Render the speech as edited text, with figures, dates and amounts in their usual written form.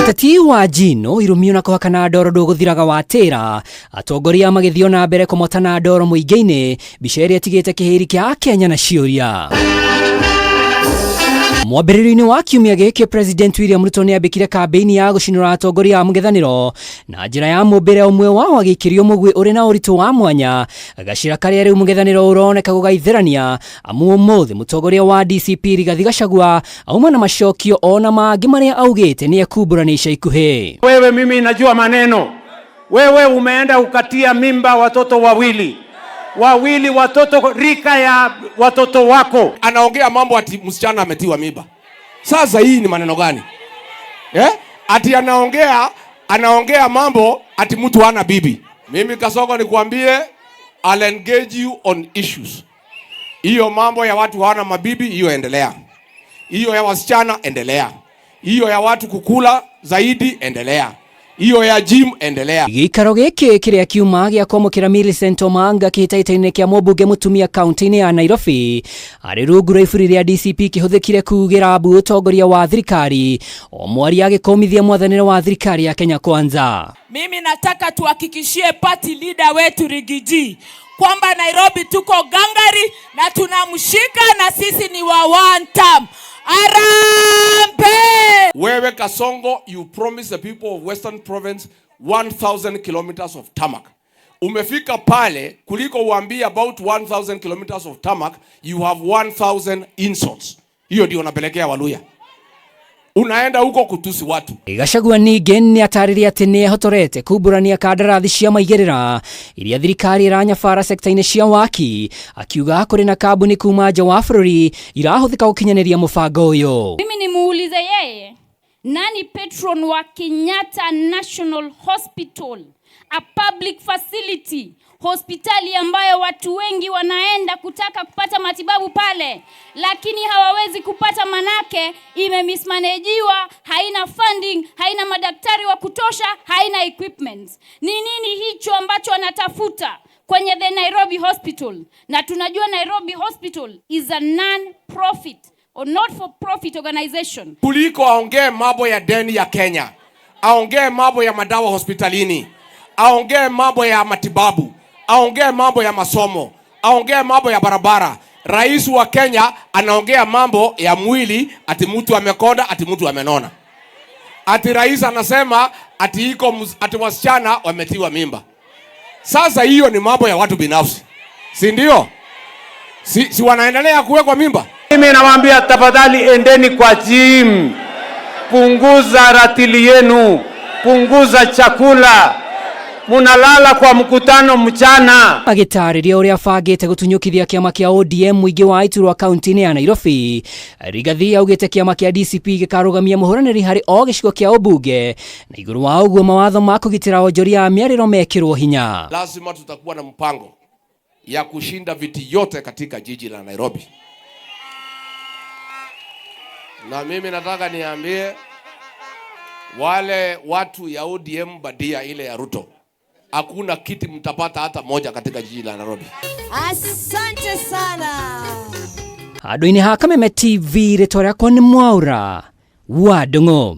Uteti wa Njino irumio na kuhakana ndoro ndũgũthiraga watĩra atongoria magĩthio na mbere kũmotana ndoro mũingĩ-inĩ mbica ĩrĩa ĩtigĩte kĩhĩri kĩa Kenya na ciũria. Mwambĩrĩrio-inĩ wa kiumia gĩkĩ President William Ruto nĩambĩkire kambĩini ya gũcinũra atongoria a mũng'ethanĩro na njĩra ya mũmbĩre ũmwe wao agĩikĩrio mũgwĩ ũrĩ na ũritũ wa mwanya gacĩra karĩa rĩu mũng'ethanĩro ũroneka gũgaithĩrania amu ũmũthĩ mũtongoria wa DCP Rigathi Gachagua auma na macokio ona mangĩ marĩa augĩte nĩekumbũrania ica ikuhĩ. Wewe mimi najua maneno. Wewe umeenda ukatia mimba watoto wawili watoto rika ya watoto wako. Anaongea mambo ati msichana ametiwa mimba. Sasa hii ni maneno gani? Ati anaongea mambo ati mtu hana bibi. Mimi Kasongo nikwambie, I'll engage you on issues. Hiyo mambo ya watu hawana mabibi, hiyo endelea. Hiyo ya wasichana endelea. Hiyo ya watu kukula zaidi endelea. Iyo ya gym endelea. Gĩikaro gĩkĩ kĩrĩa kiuma gĩa kwamũkĩra Millicent Omanga kĩhĩtahĩtano-inĩ kĩa mũmbunge mũtumia kaunti-inĩ ya Nairobi arĩ rungu rwa iburi rĩa DCP kĩhũthĩkire kugĩra abu ũtongoria wa thirikari o mwaria agĩkomithia mwathanĩro wa thirikari ya Kenya Kwanza. Mimi nataka tuhakikishie party leader wetu Rigiji kwamba Nairobi tuko gangari na tunamshika na sisi ni wa one term. Arambe! Wewe Kasongo, you promised the people of Western Province 1,000 kilometers of tarmac. Umefika pale kuliko uambie about 1,000 kilometers of tarmac, you have 1,000 insults. Hiyo ndio unapelekea Waluya. Unaenda huko kutusi watu. Gachagua ningĩ nĩatarĩria atĩ nĩehotorete kumbũrania kandarathi cia maigĩrĩra iria thirikari ĩranyabara sekta-inĩ cia waki, akiuga kũrĩ na kambuni kuma nja wa bũrũri irahũthĩka gũkinyanĩria mũbango ũyũ. Mimi nimuulize yeye, nani patron wa Kenyatta National Hospital, a public facility, hospitali ambayo watu wengi wanaenda kutaka kupata matibabu pale, lakini hawawezi kupata manake imemismanajiwa, haina funding, haina madaktari wa kutosha, haina equipment. Ni nini hicho ambacho anatafuta kwenye the Nairobi Hospital? Na tunajua Nairobi Hospital is a non-profit or not-for-profit organization. Kuliko aongee mambo ya deni ya Kenya, aongee mambo ya madawa hospitalini, aongee mambo ya matibabu, aongee mambo ya masomo, aongee mambo ya barabara. Rais wa Kenya anaongea mambo ya mwili, ati mtu amekonda, ati mtu amenona. Ati rais anasema ati wasichana wametiwa mimba. Sasa hiyo ni mambo ya watu binafsi. Si ndio? Si wanaendelea kuwekwa mimba? Mimi nawaambia tafadhali endeni kwa gym. Punguza ratili yenu. Punguza chakula. Munalala kwa mkutano mchana. Agĩtarĩria ũrĩa bangĩte gũtunyũkithia kĩama kĩa ODM mũingĩ wa Iturwa kaunti-inĩ ya Nairobi, Rigathi augĩte kĩama kĩa DCP gĩkarũgamia mũhũranĩri harĩ o gĩcigo kĩa ũmbunge na igũrũ wa ũguo mawatho ma kũgitĩra onjoria ya mĩarĩro mekĩrwo hinya. Lazima tutakuwa na mpango ya kushinda viti yote katika jiji la Nairobi. Na mimi nataka niambie wale watu ya ODM badia ile ya Ruto, hakuna kiti mtapata hata moja katika jiji la Nairobi. Asante sana. Handũ-inĩ ha Kameme TV rĩtwa rĩakwa nĩ Mwaura wa Ndung'u.